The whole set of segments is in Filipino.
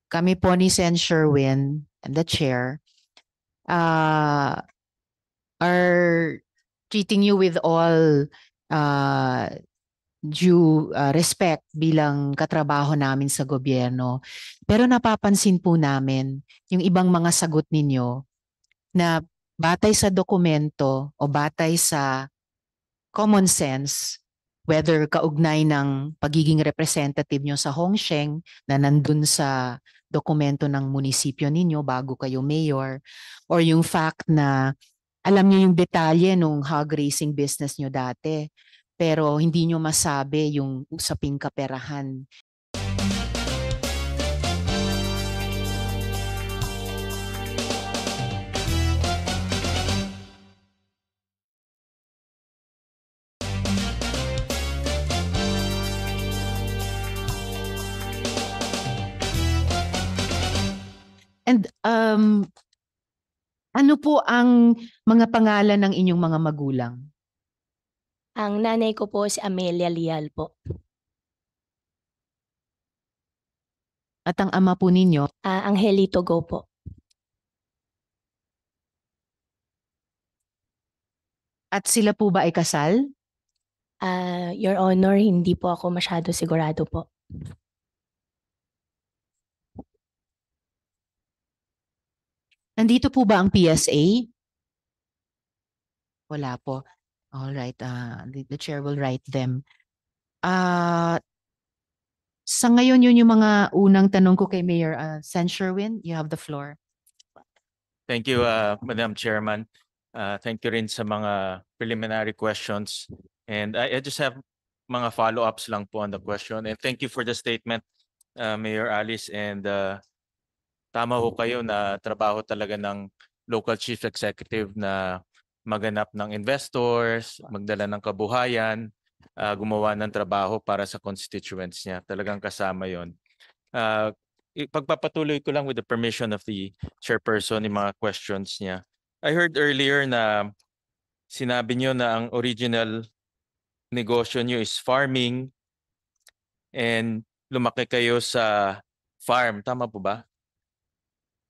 kami po ni Sen Sherwin and the chair uh, are treating you with all uh, due respect bilang katrabaho namin sa gobyerno. Pero napapansin po namin yung ibang mga sagot ninyo na batay sa dokumento o batay sa common sense, whether kaugnay ng pagiging representative nyo sa Hongsheng na nandun sa dokumento ng munisipyo ninyo bago kayo mayor, or yung fact na alam niyo yung detalye nung hog racing business nyo dati, pero hindi nyo masabi yung usaping kaperahan. And ano po ang mga pangalan ng inyong mga magulang? Ang nanay ko po si Amelia Lial po. At ang ama po ninyo? Angelito Go po. At sila po ba ay kasal? Your Honor, hindi po ako masyado sigurado po. Nandito po ba ang PSA? Wala po. All right, the chair will write them. Sa ngayon, yun yung mga unang tanong ko kay Mayor Sen Sherwin. You have the floor. Thank you, Madam Chairman. Thank you rin sa mga preliminary questions. And I just have mga follow-ups lang po on the question. And thank you for the statement, Mayor Alice. And tama ho kayo na trabaho talaga ng local chief executive na maganap ng investors, magdala ng kabuhayan, gumawa ng trabaho para sa constituents niya. Talagang kasama yon. Pagpapatuloy ko lang with the permission of the chairperson yung mga questions niya. I heard earlier na sinabi niyo na ang original negosyo niyo is farming and lumaki kayo sa farm. Tama po ba?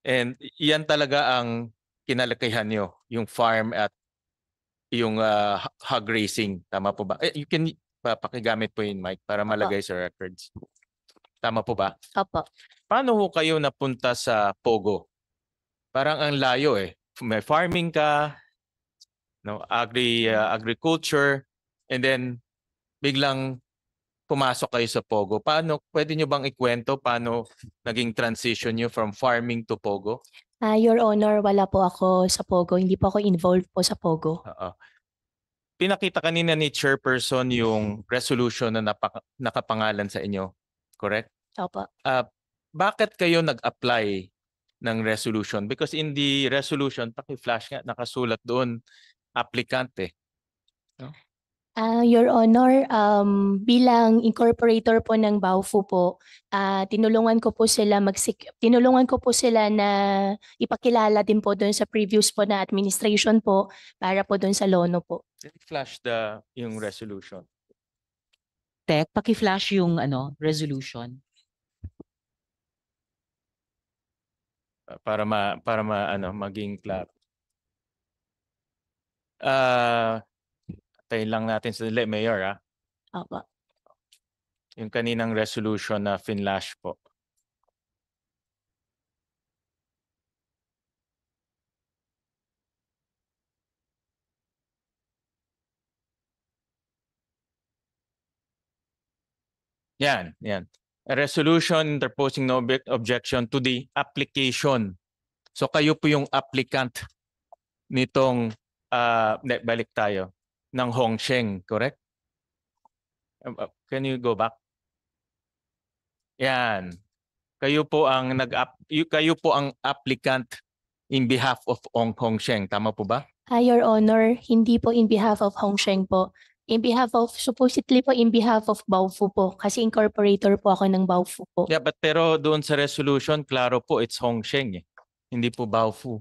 And yan talaga ang kinalakihan niyo, yung farm at yung hog racing. Tama po ba? You can pakigamit po yung mic para malagay sa records. Tama po ba? Opo. Paano ho kayo napunta sa Pogo? Parang ang layo eh. May farming ka, no, agriculture, and then biglang pumasok kayo sa Pogo. Paano, pwede nyo bang ikwento paano naging transition nyo from farming to Pogo? Your Honor, wala po ako sa Pogo. Hindi po ako involved po sa Pogo. Pinakita kanina ni Chairperson yung resolution na nakapangalan sa inyo. Correct? Opo. Bakit kayo nag-apply ng resolution? Because in the resolution, paki-flash nga, nakasulat doon, applicant eh. No? Your Honor, bilang incorporator po ng Baofu po, tinulungan ko po sila na ipakilala din po doon sa previous po na administration po para po doon sa Lono po. Flash yung resolution. Tek, paki-flash yung resolution. Para maging clap. Tayo lang natin sa Mayor Opo. Yung kaninang resolution na finlash po. Yan. A resolution interposing no objection to the application. So kayo po yung applicant nitong, balik tayo, ng Hongsheng, correct? Can you go back? Yan. Kayo po ang applicant in behalf of Hongsheng, tama po ba? Your Honor, hindi po in behalf of Hongsheng po. Supposedly po in behalf of Baofu po kasi incorporator po ako ng Baofu po. Yeah, pero doon sa resolution, klaro po it's Hongsheng eh. Hindi po Baofu.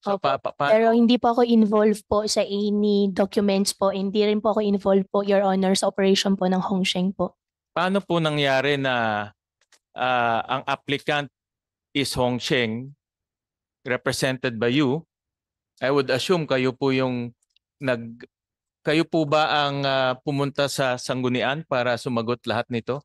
So, Pero hindi po ako involved po sa any documents po. Hindi rin po ako involved po, Your Honor, sa operation po ng Hongsheng po. Paano po nangyari na ang applicant is Hong Sheng, represented by you. I would assume kayo po yung kayo po ba ang pumunta sa sanggunian para sumagot lahat nito?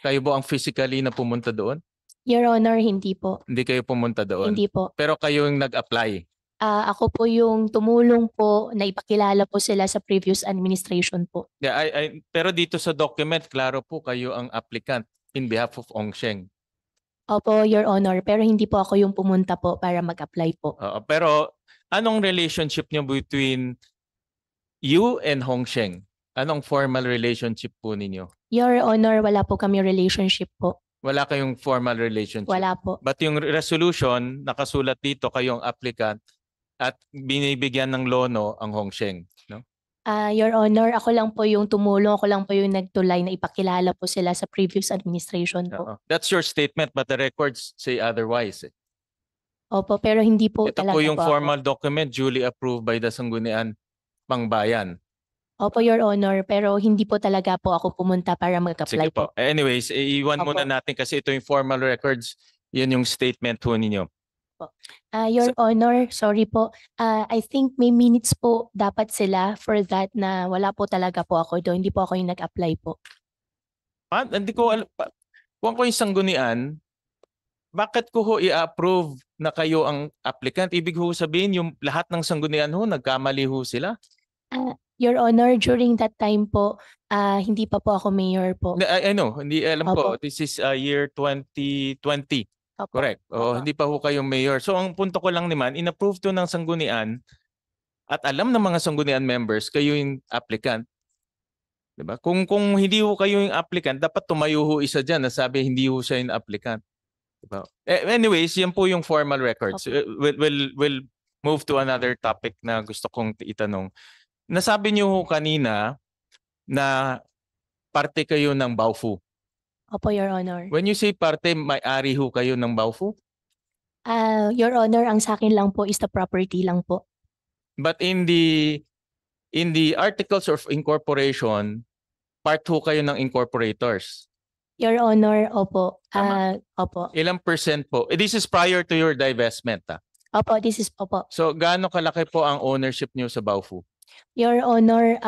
Kayo po ang physically na pumunta doon? Your Honor, hindi po. Hindi kayo pumunta doon? Hindi po. Pero kayo yung nag-apply? Ako po yung tumulong po na ipakilala po sila sa previous administration po. Yeah, pero dito sa document, klaro po kayo ang applicant in behalf of Hong Sheng. Opo, Your Honor, pero hindi po ako yung pumunta po para mag-apply po. Pero anong relationship niyo between you and Hong Sheng? Anong formal relationship po ninyo? Your Honor, wala po kami relationship po. Wala kayong formal relationship? Wala po. But yung resolution, nakasulat dito kayong applicant at binibigyan ng lono ang Hong Sheng, no? Your Honor, ako lang po yung tumulong, ako lang po yung nagtulay na ipakilala po sila sa previous administration po. That's your statement but the records say otherwise. Opo, pero hindi po Ito talaga po yung po formal document duly approved by the Sangguniang Pangbayan. Opo, Your Honor, pero hindi po talaga po ako pumunta para mag-apply Sige po. Anyways, iwan muna Opo. natin kasi ito yung formal records. Yan yung statement po ninyo. Your Honor, sorry po. I think may minutes po dapat sila for that na wala po talaga po ako doon. Hindi po ako yung nag-apply po. Hindi ko alam. Kung ako yung sanggunian, bakit ko ho i-approve na kayo ang applicant? Ibig ho sabihin yung lahat ng sanggunian ho, nagkamali ho sila? Your Honor, during that time po, hindi pa po ako mayor po. I know, hindi alam ko. Opo. This is year 2020. Opo. Correct. Opo. Hindi pa ho kayong mayor. So ang punto ko lang naman, in-approve to ng sanggunian at alam ng mga sanggunian members kayo yung applicant. Diba? Kung hindi ho kayo yung applicant, dapat tumayo ho isa dyan na sabi hindi ho siya yung applicant. Diba? Anyways, yan po yung formal records. We'll move to another topic na gusto kong itanong. Nasabi niyo ho kanina na parte kayo ng Baofu. Opo, Your Honor. When you say parte, may-ari ho kayo ng Baofu? Your Honor, ang sa akin lang po is the property lang po. But in the articles of incorporation, part ho kayo ng incorporators. Your Honor, opo. Tama. Opo. Ilang percent po? This is prior to your divestment. Opo, this is opo. So gaano kalaki po ang ownership niyo sa Baofu? Your Honor,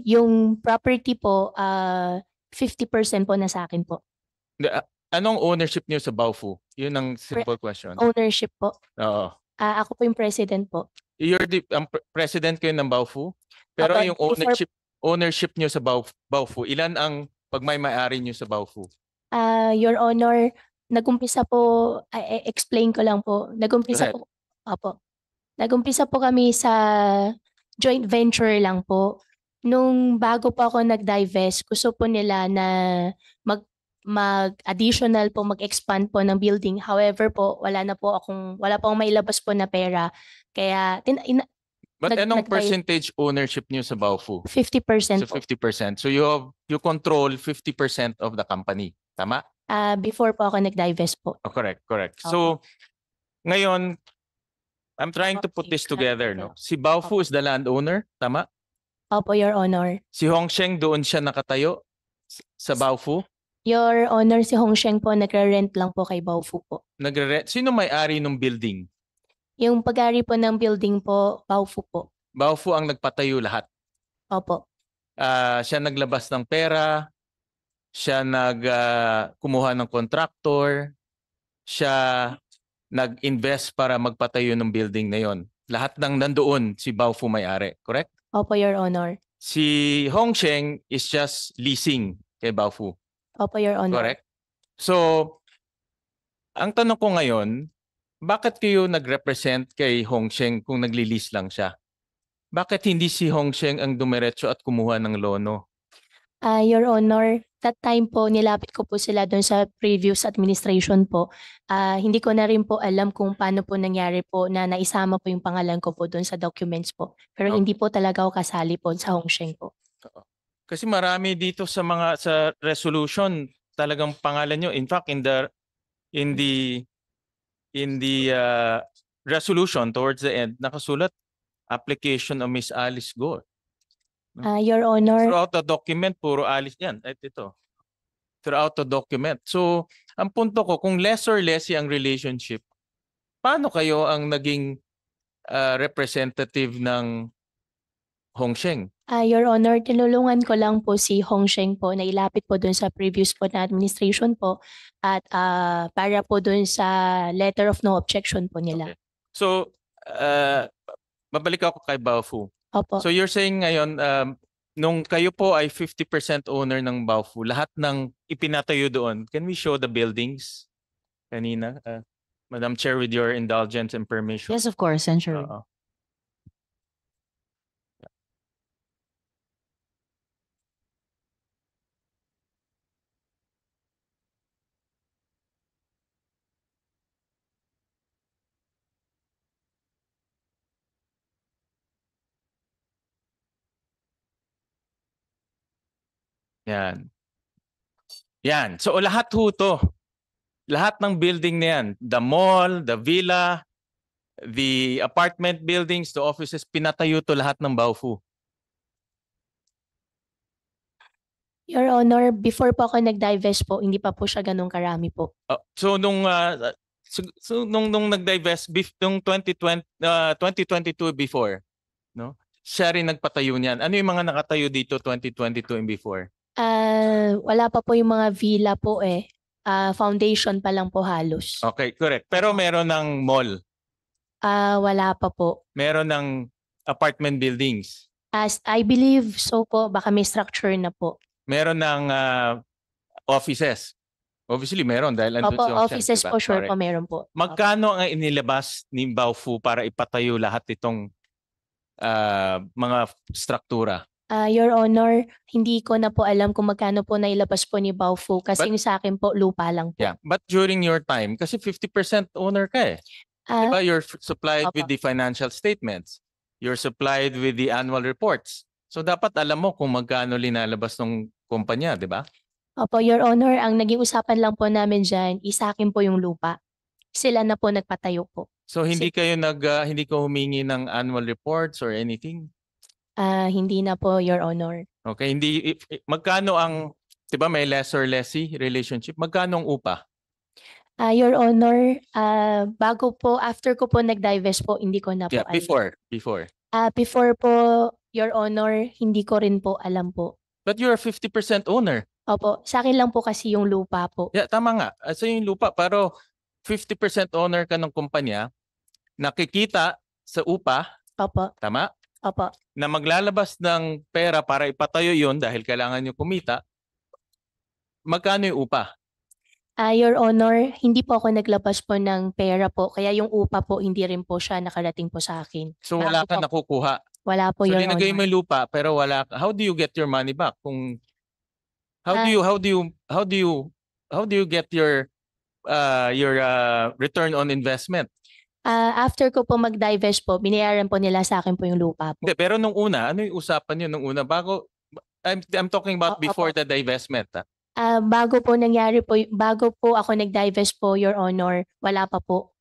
yung property po, 50% po na sa akin po. Anong ownership niyo sa Baofu? Yun ang simple question. Ownership po. Oo. Ako po yung president po. You're the president kayo ng Baofu? Pero Opo, yung ownership niyo sa Baofu, ilan ang pagmay-ari niyo sa Baofu? Your Honor, nagumpisa po, explain ko lang po. Nagumpisa po. Opo. Nagumpisa po kami sa joint venture lang po. Nung bago pa ako nag-divest, gusto po nila na mag-additional po, mag-expand po ng building. However po, wala pa akong mailabas po na pera. Kaya, But anong percentage ownership niyo sa Baofu? 50% So po. 50%. So you control 50% of the company. Tama? Before po ako nag-divest po. Oh, correct. Opo. So ngayon, I'm trying to put this together, no? Si Baofu is the landowner, tama? Opo, Your Honor. Si Hong Sheng doon siya nakatayo sa Baofu? Your Honor, si Hong Sheng po, nagre-rent lang po kay Baofu po. Sino may-ari ng building? Yung pag-ari po ng building po, Baofu po. Baofu ang nagpatayo lahat. Opo. Siya naglabas ng pera, siya kumuha ng contractor, siya nag-invest para magpatayo ng building na yon. Lahat ng nandoon si Baofu may-ari, correct? Opo, Your Honor. Si Hong Sheng is just leasing kay Baofu, Opo, Your Honor. correct? So, ang tanong ko ngayon, bakit kayo nag-represent kay Hong Sheng kung nagli-lease lang siya? Bakit hindi si Hong Sheng ang dumiretso at kumuha ng lono? Your Honor, that time po, nilapit ko po sila doon sa previous administration po. Hindi ko na rin po alam kung paano po nangyari po na naisama po yung pangalan ko po doon sa documents po. Pero Okay. hindi po talaga ako kasali po sa Hong Sheng po. Kasi marami dito sa resolution talagang pangalan nyo. In fact, in the resolution towards the end, nakasulat application of Miss Alice Go. Your Honor, Throughout the document, puro Alice yan. Ito. Throughout the document. So, Ang punto ko, kung lessor-lessee ang relationship, paano kayo ang naging representative ng Hongsheng? Your Honor, tinulungan ko lang po si Hongsheng po na ilapit po dun sa previous po na administration po at para po dun sa letter of no objection po nila. Okay. So, babalik ako kay Baofu. Opo. So you're saying ngayon, nung kayo po ay 50% owner ng Baofu, lahat ng ipinatayo doon, can we show the buildings kanina? Madam Chair, with your indulgence and permission. Yes, of course, Senator. Oo. Yan. Yan. So lahat ho to. Lahat ng building na yan, the mall, the villa, the apartment buildings, the offices, pinatayo to lahat ng Baofu. Your Honor, before po ako nag-divest po, hindi pa po siya ganun karami po. So nung nung nag-divest nung 2022 before, no? Siya rin nagpatayo niyan. Ano yung mga nakatayo dito 2022 and before? Wala pa po yung mga villa po eh. Foundation pa lang po halos. Okay, correct. Pero meron ng mall, Wala pa po. meron ng apartment buildings, As I believe so po, baka may structure na po. meron ng offices. Obviously meron dahil andun Opo, si Hong Xiang, offices diba? po sure Correct. po meron po. Magkano ang inilabas ni Baofu para ipatayo lahat itong mga struktura? Your Honor, hindi ko na po alam kung magkano po nailabas po ni Baofu kasi But- yung sa akin po lupa lang po. Yeah, but during your time, kasi 50% owner ka eh. Ah, Diba? You're supplied with Opo. the financial statements. You're supplied with the annual reports. So dapat alam mo kung magkano linalabas ng kumpanya, di ba? Opo, Your Honor, ang naging usapan lang po namin dyan, isakin po yung lupa. Sila na po nagpatayo po. So hindi kayo hindi ko humingi ng annual reports or anything? Hindi na po, Your Honor. Okay, hindi magkano ang 'di ba may lessor-lessee relationship? Magkano ang upa? Your Honor, bago po, after ko po nag-divest po, hindi ko na po Yeah, alam. before. Before po, Your Honor, hindi ko rin po alam po. But you're a 50% owner. Opo, sa akin lang po kasi yung lupa po. Yeah, tama nga. So yung lupa, pero 50% owner ka ng kumpanya, nakikita sa upa, Opo, tama? opo. Na maglalabas ng pera para ipatayo yon dahil kailangan nyo kumita, magkano yung upa? Your Honor, hindi po ako naglabas po ng pera po, kaya yung upa po, hindi rin po siya nakarating po sa akin. So wala Bago ka po. nakukuha. Wala po, So Your linagay mo Honor. yung lupa pero wala ka. How do you get your money back? Kung how do you get your return on investment? After ko po mag-divest po, binayaran po nila sa akin po yung lupa po. Hindi, pero nung una, ano yung usapan niyo nung una bago I'm talking about Opo. before the divestment. Bago po nangyari po, bago po ako nag-divest po, Your Honor, wala pa po.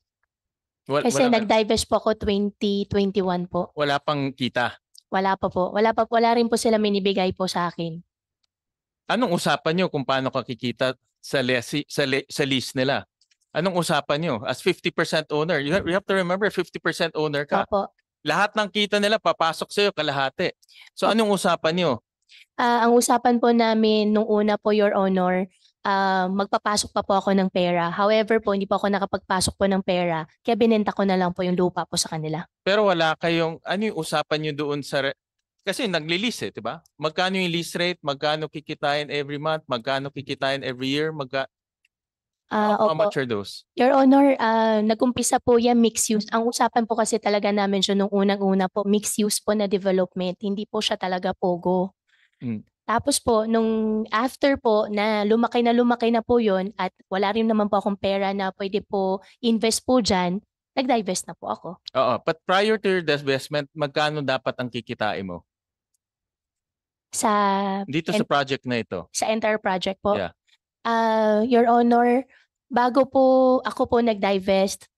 Kasi nag-divest po ako 2021 po. wala pang kita. Wala pa po. Wala rin po sila minibigay po sa akin. Anong usapan niyo kung paano ka kikita sa lease nila? Anong usapan niyo? As 50% owner, you have to remember 50% owner ka. Opo. Lahat ng kita nila papasok sa iyo kalahati. So anong usapan niyo? Ang usapan po namin nung una po, Your Honor, magpapasok pa po ako ng pera. However po, hindi po ako nakapagpasok po ng pera. Kaya binenta ko na lang po yung lupa po sa kanila. Pero wala kayong, ano yung usapan niyo doon sa, kasi nagli-lease eh, di ba? Magkano yung lease rate? Magkano kikitain every month? Magkano kikitain every year? How Opo. much are those? Your Honor, nag-umpisa po yan mixed use. Ang usapan po kasi talaga namin siya nung unang-una po, mixed use po na development. Hindi po siya talaga pogo. Tapos po, nung after po na lumaki na po yun at wala rin naman po akong pera na pwede po invest po dyan, nag-divest na po ako. Oo, but prior to your divestment, magkano dapat ang kikitain mo? Sa Dito sa project na ito. sa entire project po. Yeah. Your Honor, bago po ako po nag-divest,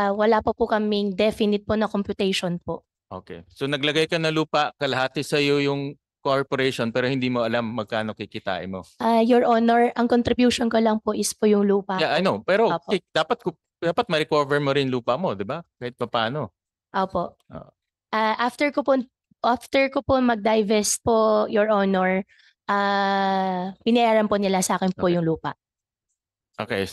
wala pa po kaming definite po na computation po. Okay. So naglagay ka na lupa, kalahati sa iyo yung corporation pero hindi mo alam magkano kikitain mo. Your Honor, ang contribution ko lang po is po yung lupa Yeah, I po. know. Pero Opo. dapat ma-recover mo rin lupa mo, di ba? Kahit paano. Opo. Oo. After ko po mag-divest po, Your Honor, binayaran po nila sa akin po Okay. yung lupa. Okay.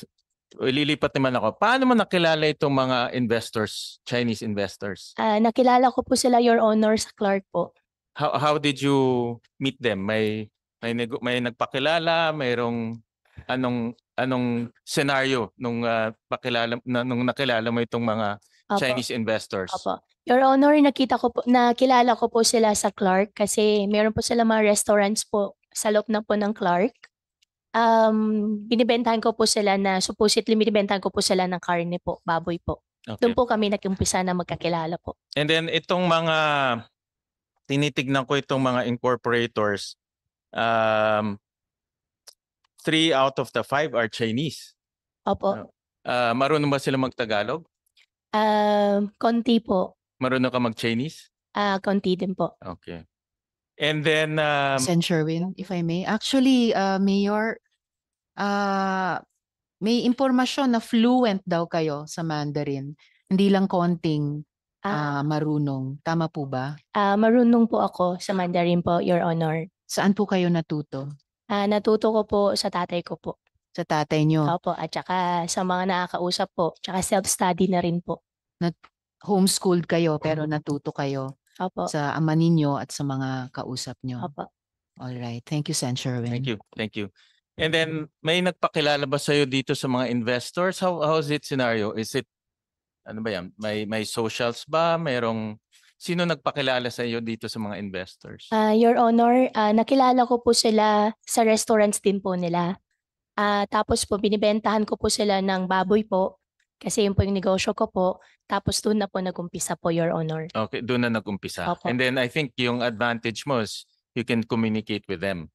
Lilipat naman ako. Paano mo nakilala itong mga investors, Chinese investors? Nakilala ko po sila, Your Honor, sa Clark po. How did you meet them? May nagpakilala, mayroong anong scenario nung nung nakilala mo itong mga Opo. Chinese investors? Opo. Your Honor, nakilala ko po sila sa Clark kasi meron po sila mga restaurants po sa loob na po ng Clark. Binibentahan ko po sila supposedly binibentahan ko po sila ng karne po, baboy po. Okay. Doon po kami nag-umpisa na magkakilala po. And then itong mga tinitignan ko itong mga incorporators, 3 out of the 5 are Chinese. Opo. Marunong ba sila mag-Tagalog? Konti po. Marunong ka mag-Chinese? Konti din po. Okay. And then Sen. Sherwin, if I may. Actually, Mayor, may impormasyon na fluent daw kayo sa Mandarin. Hindi lang konting marunong. Tama po ba? Marunong po ako sa Mandarin po, Your Honor. Saan po kayo natuto? Natuto ko po sa tatay ko po. Sa tatay nyo? Opo, at saka sa mga nakakausap po, tsaka self-study na rin po. Homeschooled kayo pero natuto kayo Opo. sa ama ninyo at sa mga kausap nyo. Opo. All right. Thank you, Sen. Sherwin. Thank you. Thank you. And then may nagpakilala ba sa'yo dito sa mga investors? How is it scenario? Is it ano ba yan? May socials ba? Sino nagpakilala sa iyo dito sa mga investors? Your Honor, nakilala ko po sila sa restaurants din po nila. Tapos po binibentahan ko po sila ng baboy po kasi yun po yung negosyo ko po. Tapos doon na po nag-umpisa po, Your Honor. Okay, doon na nag-umpisa. Opo. And then I think yung advantage mo is you can communicate with them.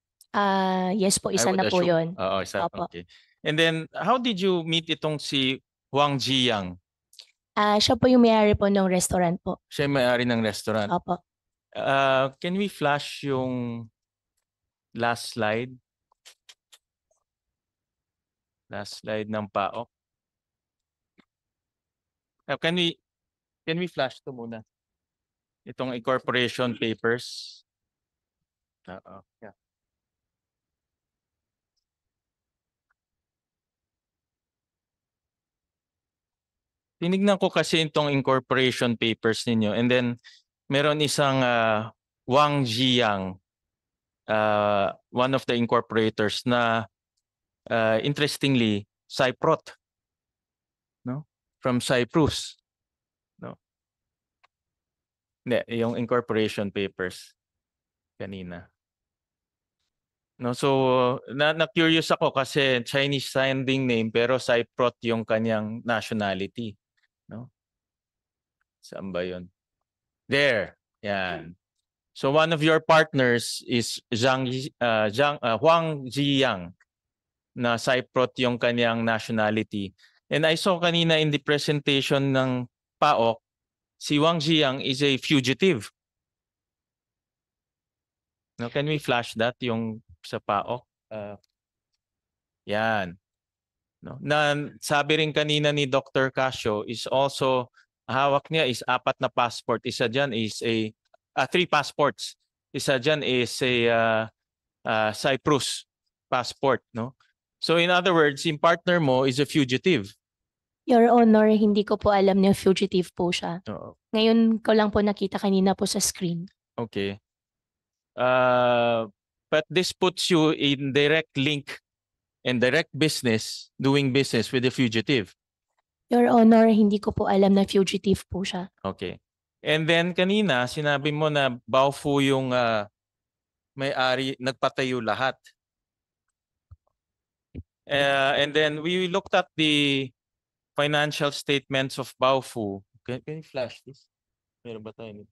Yes po, isa I would na po assume. yun. Oo, isa. Opo. Okay. And then how did you meet itong si Wang Jiyang? Siya po yung may-ari po ng restaurant po. Siya yung may-ari ng restaurant. Opo. Can we flash yung last slide? Last slide ng PAOK. Can we flash to muna? Itong incorporation papers. Yeah. Tinignan ko kasi itong incorporation papers ninyo and then meron isang Wang Jiyang, one of the incorporators na interestingly Cyprot, no? From Cyprus, no? Hindi, yung incorporation papers kanina. No, so na-curious ako kasi Chinese sounding name pero Cyprot yung kanyang nationality, no? Saan ba 'yon? There. Yan. So one of your partners is Wang Jiyang na Cyprot yung kanyang nationality. And I saw kanina in the presentation ng PAOK, si Wang Jiyang is a fugitive. Now, can we flash that yung sa PAOK? Yan. No? Na sabi rin kanina ni Dr. Casio is also hawak niya is 4 na passport. Isa diyan is 3 passports. Isa diyan is a Cyprus passport, no? So in other words, yung partner mo is a fugitive. Your Honor, hindi ko po alam na fugitive po siya. Oo. Ngayon ko lang po nakita kanina po sa screen. Okay. But this puts you in direct link and direct business, doing business with the fugitive. Your Honor, hindi ko po alam na fugitive po siya. Okay. And then kanina, sinabi mo na Baofu yung may-ari, nagpatayo lahat. And then we looked at the financial statements of Baofu. Can you flash this? Meron ba tayo nito?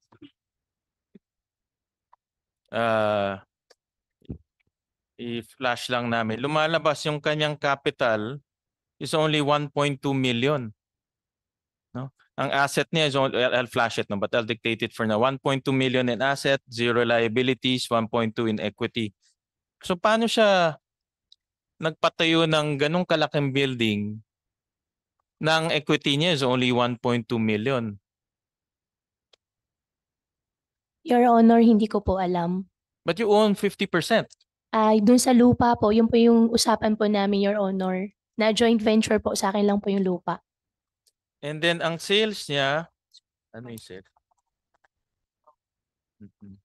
I-flash lang namin. Lumalabas yung kanyang capital is only 1.2 million. No? Ang asset niya is only, I'll flash it, no, but I'll dictate it for now. 1.2 million in asset, 0 liabilities, 1.2 in equity. So paano siya nagpatayo ng ganong kalaking building na ang equity niya is only 1.2 million? Your Honor, hindi ko po alam. But you own 50%. Ay, dun sa lupa po, yun po yung usapan po namin, Your Honor. Na joint venture po, sa akin lang po yung lupa. And then ang sales niya, ano yung sales? Mhm.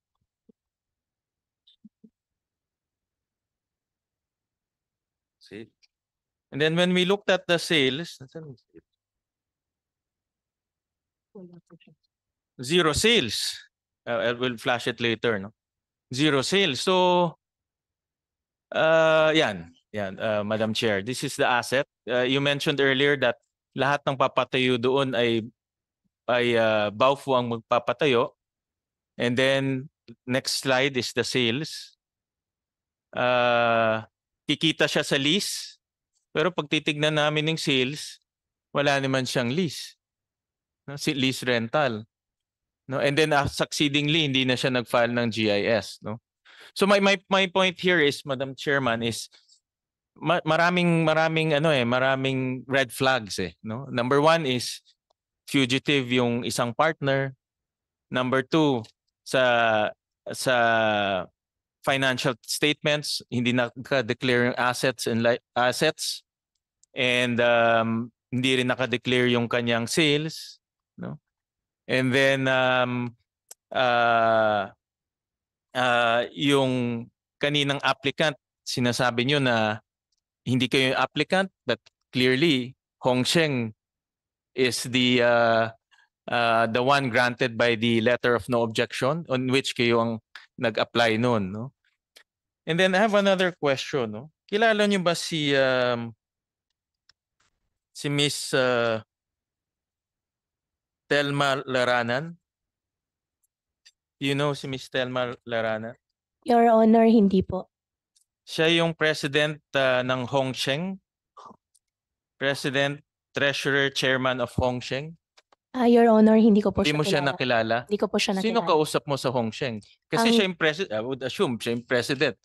See? And then when we looked at the sales, nasaan yung sales? Zero sales. I will flash it later, no? Zero sales. So, yan, Madam Chair, this is the asset. You mentioned earlier that lahat ng papatayo doon ay Baofu ang magpapatayo. And then next slide is the sales. Kikita siya sa lease. Pero pag titignan namin ng sales, wala naman siyang lease. No? Lease rental. No? And then succeedingly, hindi na siya nag-file ng GIS. No? So my point here is, Madam Chairman, is maraming red flags eh, no? Number one is fugitive yung isang partner. Number two, sa financial statements, hindi naka-declare yung assets and hindi rin naka-declare yung kanyang sales, no? And then yung kaninang applicant, sinasabi nyo na hindi kayo yung applicant, but clearly Hongsheng is the one granted by the letter of no objection on which kayo ang nag-apply noon, no? And then I have another question, no? Kilala niyo ba si Miss Telma Laranan? You know si Miss Telma Laranan? Your Honor, hindi po. Siya yung president ng Hongsheng. President, treasurer, chairman of Hongsheng. Your Honor, hindi ko po Hindi siya mo siya kilala. nakilala? Hindi ko po siya nakilala. Sino kausap mo sa Hongsheng? Kasi Ang- siya yung president, I would assume, siya yung president.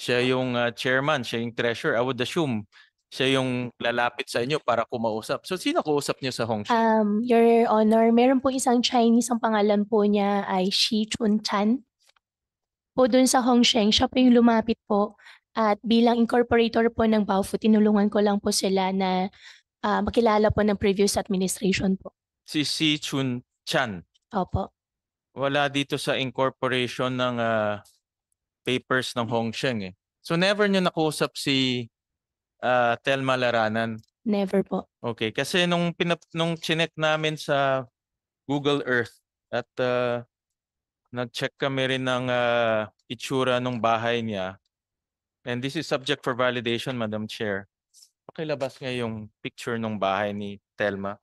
Siya yung chairman, siya yung treasurer. I would assume, siya yung lalapit sa inyo para kumausap. So sino kausap niyo sa Hongsheng? Your Honor, meron po isang Chinese, ang pangalan po niya ay Shi Chun Chan. Po dun sa Hongsheng, siya po yung lumapit po. At bilang incorporator po ng Baofu, tinulungan ko lang po sila na makilala po ng previous administration po. Si Si Chun Chan. Opo. Wala dito sa incorporation ng papers ng Hongsheng eh. So never nyo nakusap si Telma Laranan? Never po. Okay, kasi nung chinek namin sa Google Earth at nag-check kami rin ng itsura ng bahay niya. And this is subject for validation, Madam Chair. Pakilabas nga yung picture ng bahay ni Telma.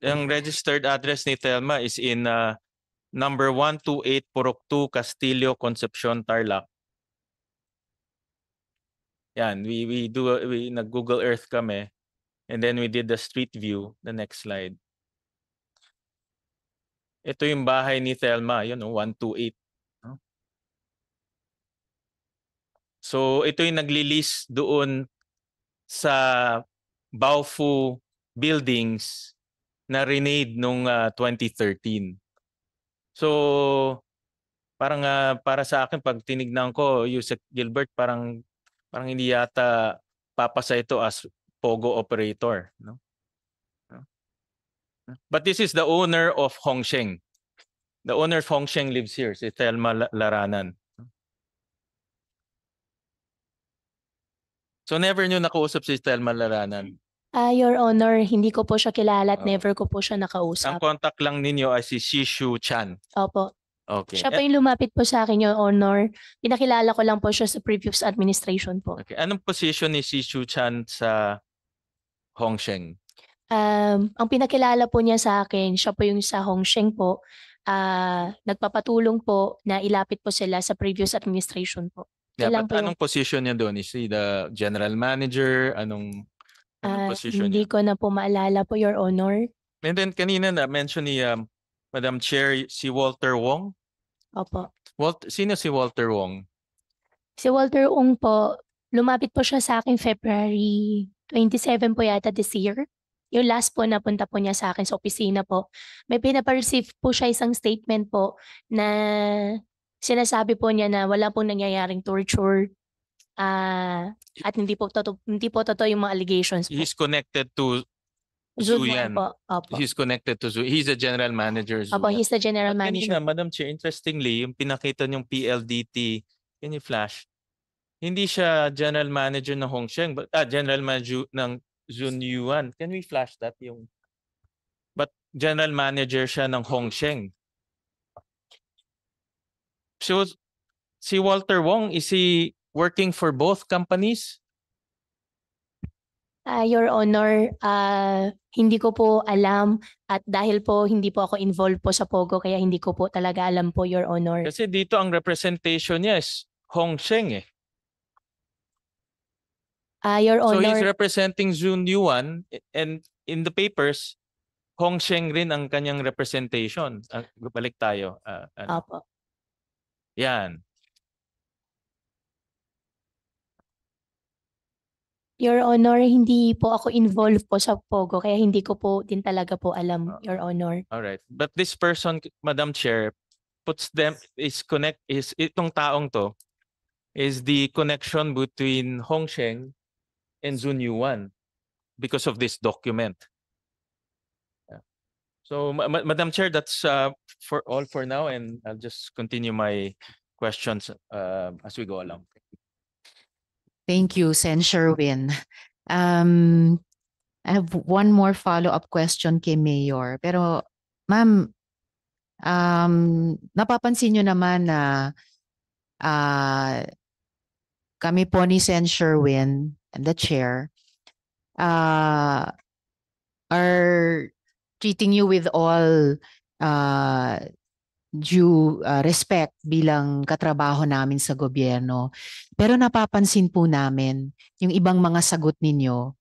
Ang registered address ni Telma is in number 128 Purok 2, Castillo, Concepcion, Tarlac. Yan, we nag-Google Earth kami. And then we did the street view, the next slide. Ito yung bahay ni Telma, yun, 128. So ito yung nagli-lease doon sa Baofu buildings na renade nung 2013. So parang para sa akin pag tinignan ko, Yusek Gilbert, parang hindi yata papasa ito as Pogo operator, no? But this is the owner of Hongsheng. The owner of Hongsheng lives here, si Telma Laranan. So never nyo nakausap si Telma Laranan? Your Honor, hindi ko po siya kilala at never ko po siya Ang nakausap. contact lang ninyo ay si Shishu Chan. Opo. Okay. Siya po yung lumapit po sa akin, Your Honor. Pinakilala ko lang po siya sa previous administration po. Okay. Anong position ni Shishu Chan sa Hongsheng? Ang pinakilala po niya sa akin, siya po yung sa Hongsheng po. Nagpapatulong po na ilapit po sila sa previous administration po. Yeah, Yun lang but po yung anong position niya doon? Is he the general manager? Anong position hindi niya? ko na po maalala po, Your Honor. And then kanina na-mention ni Madam Chair si Walter Wong. Opo. Sino si Walter Wong? Si Walter Ong po, lumapit po siya sa akin February 27 po yata this year. Yung last po na punta po niya sa akin sa opisina po. May pinapa-receive po siya isang statement po na sinasabi po niya na wala pong nangyayaring torture at hindi po totoo yung mga allegations po. He's connected to Zudwan Zuyan. po. Opo. He's connected to Zuyan. He's the general manager. Opo, Zuyan. he's the general But manager. kanina, Madam Chair, interestingly, yung pinakita niyong PLDT, can you flash? Hindi siya general manager ng Hongsheng, but general manager ng Zunyuan. Can we flash that? But general manager siya ng Hongsheng. So, si Walter Wong, is he working for both companies? Your Honor, hindi ko po alam at dahil po hindi po ako involved po sa Pogo kaya hindi ko po talaga alam po, Your Honor. Kasi dito ang representation niya is Hongsheng eh. Your So Honor, he's representing Zunyuan and in the papers, Hongsheng rin ang kanyang representation. Balik tayo. opo. Yan. Your Honor, hindi po ako involved po sa Pogo kaya hindi ko po din talaga po alam, Your Honor. All right. But this person, Madam Chair, itong taong to is the connection between Hongsheng and Zunyuan because of this document. Yeah. So, Madam Chair, that's for all for now, and I'll just continue my questions as we go along. Thank you, Sen Sherwin. I have one more follow-up question kay Mayor. Pero, ma'am, napapansin nyo naman na kami po ni Sen Sherwin and the chair are treating you with all due respect bilang katrabaho namin sa gobyerno. Pero napapansin po namin yung ibang mga sagot ninyo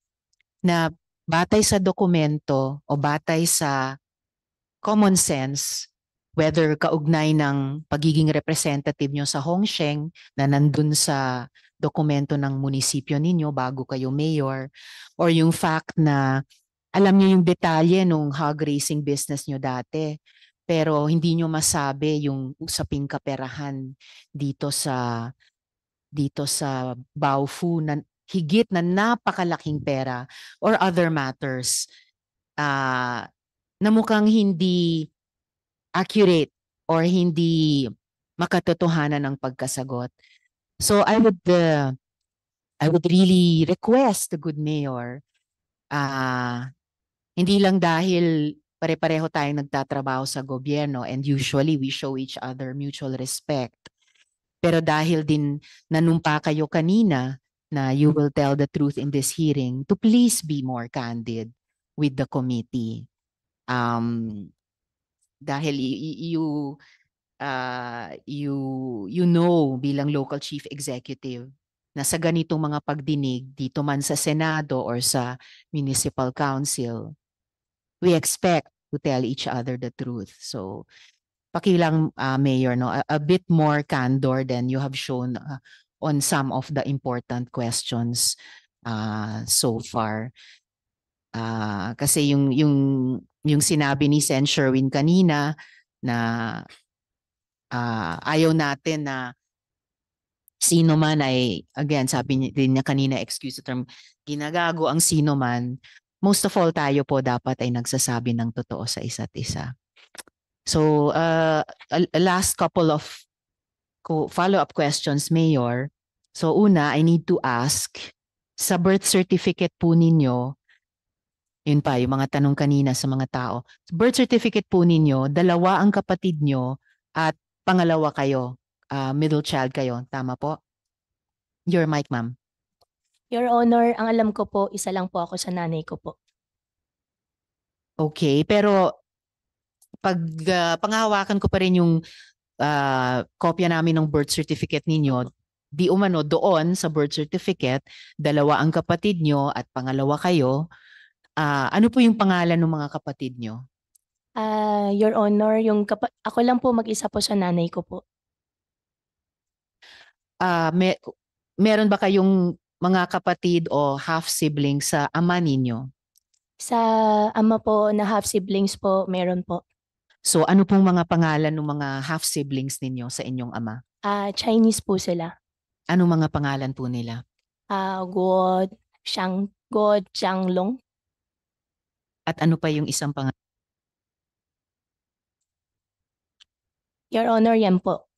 na batay sa dokumento o batay sa common sense, whether kaugnay ng pagiging representative nyo sa Hongsheng na nandun sa dokumento ng munisipyo ninyo bago kayo mayor, or yung fact na alam nyo yung detalye nung hog racing business nyo dati, pero hindi nyo masabi yung usaping kaperahan dito sa Baofu na higit na napakalaking pera or other matters na mukhang hindi accurate or hindi makatotohanan ng pagkasagot. So I would really request the good mayor, hindi lang dahil pare-pareho tayong nagtatrabaho sa gobyerno and usually we show each other mutual respect. Pero dahil din nanumpa kayo kanina na you will tell the truth in this hearing, to please be more candid with the committee. Dahil you know bilang local chief executive na sa ganitong mga pagdinig dito man sa Senado or sa Municipal Council, we expect to tell each other the truth. So, pakilang Mayor, no, a bit more candor than you have shown on some of the important questions so far. Kasi yung sinabi ni Sen Sherwin kanina na ayaw natin na sino man ay, again, sabi din niya kanina, excuse the term, ginagago ang sino man. Most of all tayo po dapat ay nagsasabi ng totoo sa isa't isa. So, a last couple of follow-up questions, Mayor. So, una, I need to ask, sa birth certificate po ninyo, yun pa, yung mga tanong kanina sa mga tao, birth certificate po ninyo, dalawa ang kapatid nyo at pangalawa kayo, middle child kayo. Tama po? Your mic, ma'am. Your Honor, ang alam ko po, isa lang po ako sa nanay ko po. Okay, pero pag panghahawakan ko pa rin yung kopya namin ng birth certificate ninyo, di umano doon sa birth certificate, dalawa ang kapatid nyo at pangalawa kayo. Ano po yung pangalan ng mga kapatid nyo? Your Honor, ako lang po mag-isa po sa nanay ko po. Meron ba kayong mga kapatid o half-siblings sa ama ninyo? Sa ama po na half-siblings po, meron po. So ano pong mga pangalan ng mga half-siblings ninyo sa inyong ama? Chinese po sila. Anong mga pangalan po nila? Guo Xianglong. At ano pa yung isang pangalan? Your Honor, yan po.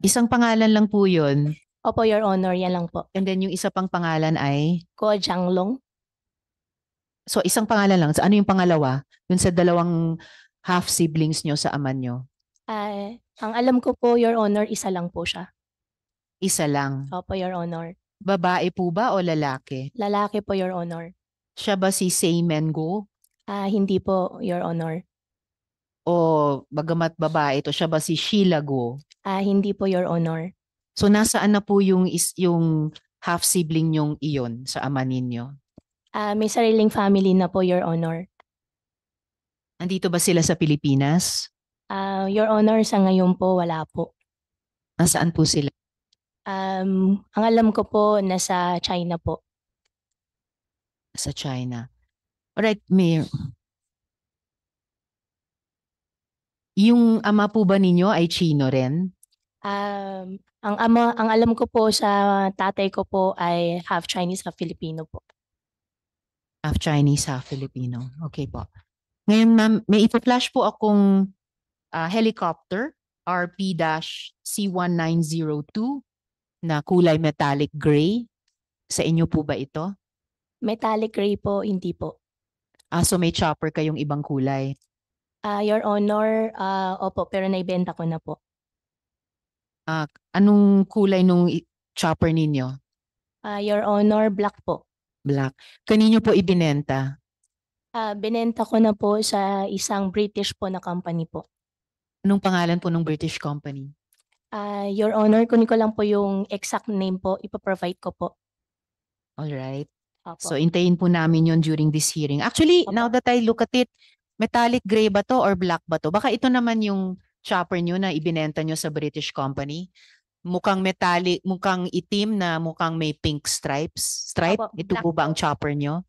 Isang pangalan lang po yun. Opo, Your Honor, yan lang po. And then yung isa pang pangalan ay? Guo Xianglong. So isang pangalan lang. So ano yung pangalawa? Yung sa dalawang half-siblings nyo sa ama nyo? Ang alam ko po, Your Honor, isa lang po siya. Isa lang. Opo, Your Honor. Babae po ba o lalaki? Lalaki po, Your Honor. Siya ba si Seymen Go? Hindi po, Your Honor. O bagamat babae ito, siya ba si Sheila Go? Hindi po, Your Honor. So nasaan na po yung half-sibling nyong iyon sa ama ninyo? May sariling family na po, Your Honor. Andito ba sila sa Pilipinas? Your Honor, sa ngayon po, wala po. Nasaan po sila? Ang alam ko po, nasa China po. Sa China. Alright, Mayor. Yung ama po ba ninyo ay Chino rin? Ang alam ko po sa tatay ko po ay half Chinese, half Filipino po. Half Chinese, half Filipino. Okay po. Ngayon ma'am, may ipa-flash po akong helicopter RP-C1902 na kulay metallic gray. Sa inyo po ba ito? Metallic gray po, hindi po. So may chopper kayong ibang kulay. Your Honor, opo, pero naibenta ko na po. Anong kulay nung chopper ninyo? Your Honor, black po. Black. Kanino po ibinenta? Binenta ko na po sa isang British po na company po. Anong pangalan po ng British company? Your Honor, kunin ko lang po yung exact name po, ipaprovide ko po. Alright. Opo. So intayin po namin yon during this hearing. Actually, Opo. now that I look at it, metallic gray ba to or black ba to? Baka ito naman yung chopper nyo na ibinenta nyo sa British company. Mukhang metallic, mukhang itim na mukhang may pink stripes. Stripe? Opo, Ito black po ba ang po. chopper nyo?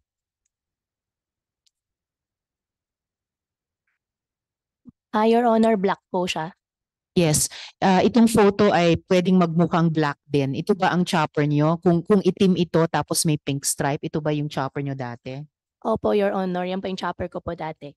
Your Honor, black po siya. Yes. Itong photo ay pwedeng magmukhang black din. Ito ba ang chopper nyo? Kung itim ito tapos may pink stripe, ito ba yung chopper nyo dati? Opo, Your Honor, yan po yung chopper ko po dati.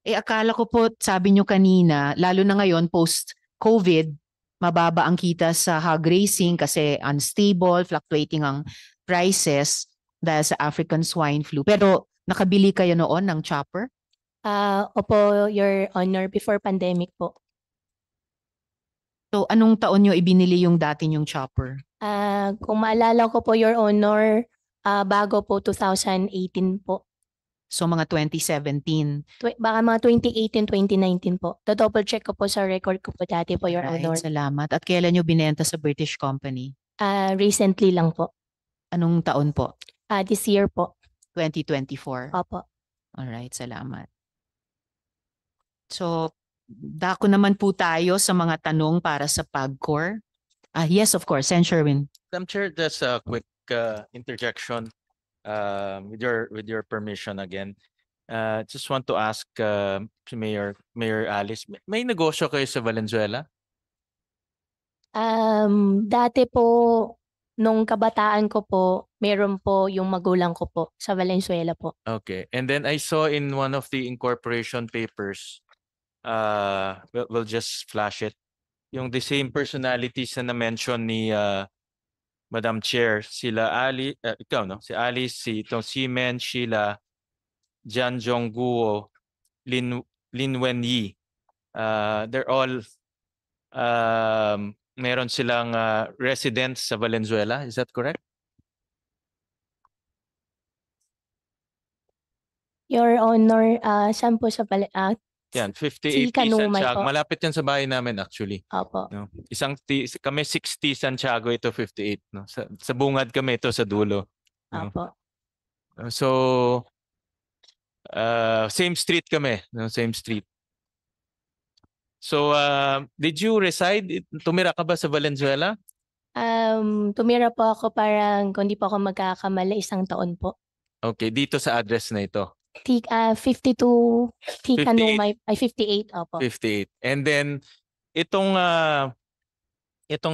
Akala ko po, sabi nyo kanina, lalo na ngayon post-COVID, mababa ang kita sa hog racing kasi unstable, fluctuating ang prices dahil sa African swine flu. Pero nakabili kayo noon ng chopper? Opo, Your Honor, before pandemic po. So anong taon nyo ibinili yung dati nyong chopper? Kung maalala ko po, Your Honor, bago po 2018 po. So mga 2017. Baka mga 2018, 2019 po. Double check ko po sa record ko po dati po, Your Alright, Honor. salamat. At kailan nyo binenta sa British company? Recently lang po. Anong taon po? This year po. 2024. Opo. Alright, salamat. So, dako naman po tayo sa mga tanong para sa PAGCOR. Yes, of course. Sen. Sherwin. Madam Chair, just a quick interjection with your permission again. Just want to ask si Mayor Alice, may negosyo kayo sa Valenzuela? Dati po, nung kabataan ko po, meron po yung magulang ko po sa Valenzuela po. Okay. And then I saw in one of the incorporation papers, we'll just flash it, yung the same personalities na na-mention ni Madam Chair, sila ikaw no, si Alice, si itong Simen, Sheila, Jan Jongguo, Lin Wenyi. They're all meron silang residents sa Valenzuela, is that correct? Your Honor, saan po sa Yan, si 58T Kanumay Santiago. po. Malapit yan sa bahay namin actually. Opo. No? Kami 60 Santiago, ito 58. No? Sa bungad kami, ito sa dulo. No? Opo. So, same street kami. No? Same street. So, did you reside? Tumira ka ba sa Valenzuela? Tumira po ako parang, kung di po ako magkakamali, 1 taon po. Okay, dito sa address na ito. 52 T 58. Kanumay, ay 58, opo. 58. And then, itong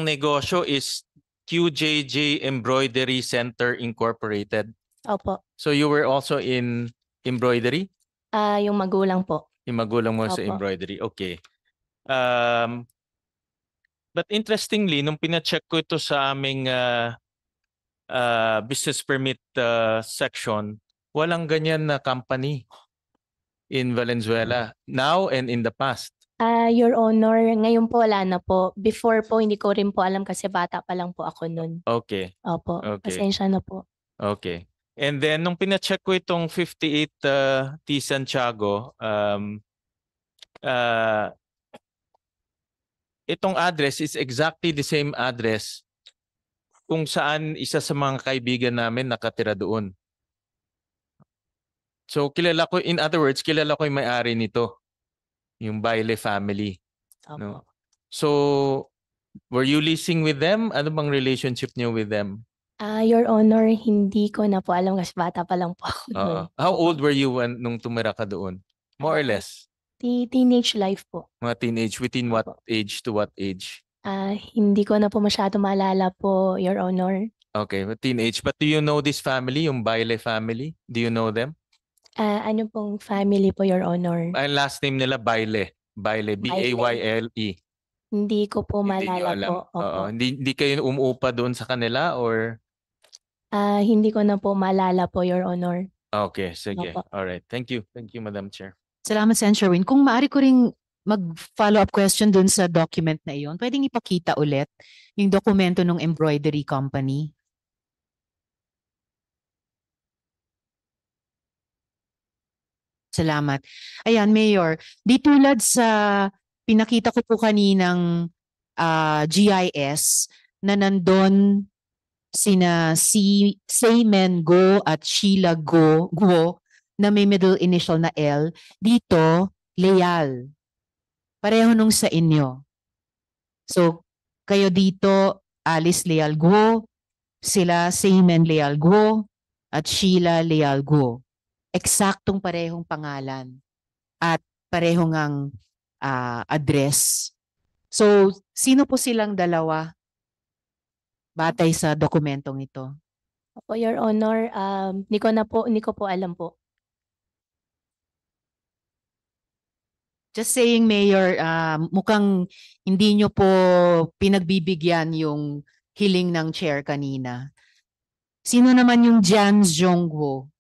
negosyo is QJJ Embroidery Center Incorporated. Opo. So you were also in embroidery? Yung magulang po. Yung magulang mo sa Opo. embroidery. Okay. But interestingly, nung pina-check ko ito sa aming business permit section, walang ganyan na company in Valenzuela now and in the past. Your Honor, ngayon po wala na po. Before po, hindi ko rin po alam kasi bata pa lang po ako nun. Okay. Opo. Okay. Pasensya na po. Okay. And then nung pina-check ko itong 58 T Santiago, itong address is exactly the same address kung saan isa sa mga kaibigan namin nakatira doon. So kilala ko, in other words, kilala ko yung may-ari nito, yung Baile family. Opo. No? So, were you leasing with them? Ano bang relationship niyo with them? Your Honor, hindi ko na po alam kasi bata pa lang po ako nun. Oo. How old were you nung tumira ka doon? More or less? Teenage life po. Mga teenage, within what Opo. age to what age? Hindi ko na po masyado maalala po, Your Honor. Okay, but teenage. But do you know this family, yung Baile family? Do you know them? Ano pong family po, Your Honor? Ang last name nila Baile. Baile, B-A-Y-L-E. Hindi ko po Hindi niyo maalala alam. po. Opo. Oo. Hindi kayo umuupa doon sa kanila or? Hindi ko na po maalala po, Your Honor. Okay, sige. Opo. All right. Thank you. Thank you, Madam Chair. Salamat, Sen. Sherwin. Kung maaari ko ring mag-follow-up question dun sa document na iyon, pwedeng ipakita ulit yung dokumento ng embroidery company. Salamat. Ayan, Mayor. Di tulad sa pinakita ko po kaninang GIS na nandun sina Seymen Go at Sheila Go na may middle initial na L. Dito, Leal. Pareho nung sa inyo. So, kayo dito, Alice Leal Go, sila Seymen Leal Go, at Sheila Leal Go. Eksaktong parehong pangalan at parehong ang address. So, sino po silang dalawa batay sa dokumentong ito? Opo, Your Honor, hindi ko po alam po. Just saying, Mayor, mukhang hindi nyo po pinagbibigyan yung hiling ng chair kanina. Sino naman yung Jan Zhongguo?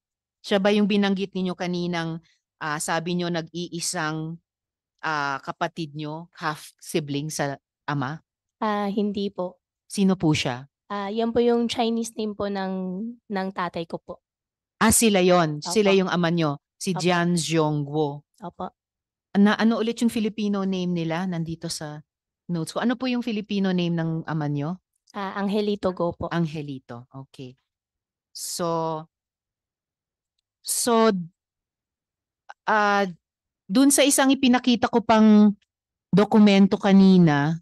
Siya ba yung binanggit ninyo kaninang sabi nyo nag-iisang kapatid nyo, half-sibling sa ama? Hindi po. Sino po siya? Yan po yung Chinese name po ng tatay ko po. Sila yon. Opo. Sila yung ama nyo. Si Opo. Jan Zhongguo. Opo. Ano ulit yung Filipino name nila nandito sa notes ko? Ano po yung Filipino name ng ama nyo? Angelito Go po. Angelito. Okay. So dun sa isang ipinakita ko pang dokumento kanina,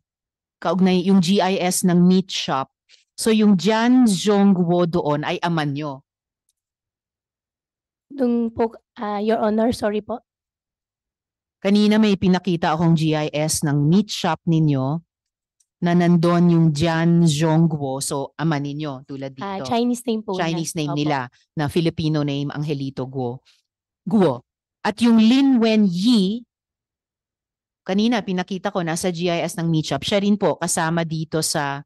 kaugnay yung GIS ng meat shop. So yung Jan Zhongguo doon ay ama nyo. Dung po, Your Honor, sorry po. Kanina may pinakita akong GIS ng meat shop ninyo na nandun yung Jan Zhongguo. So ama ninyo tulad dito. Chinese name po. Chinese name Opo. nila na Filipino name Angelito Guo. At yung Lin Wen Yi, kanina pinakita ko nasa GIS ng meat shop. Siya rin po kasama dito sa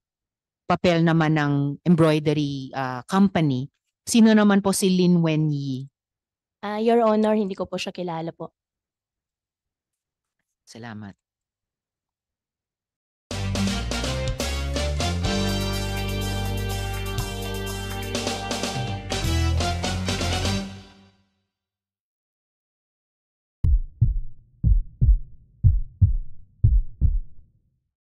papel naman ng embroidery company. Sino naman po si Lin Wen Yi? Your Honor, hindi ko po siya kilala po. Salamat.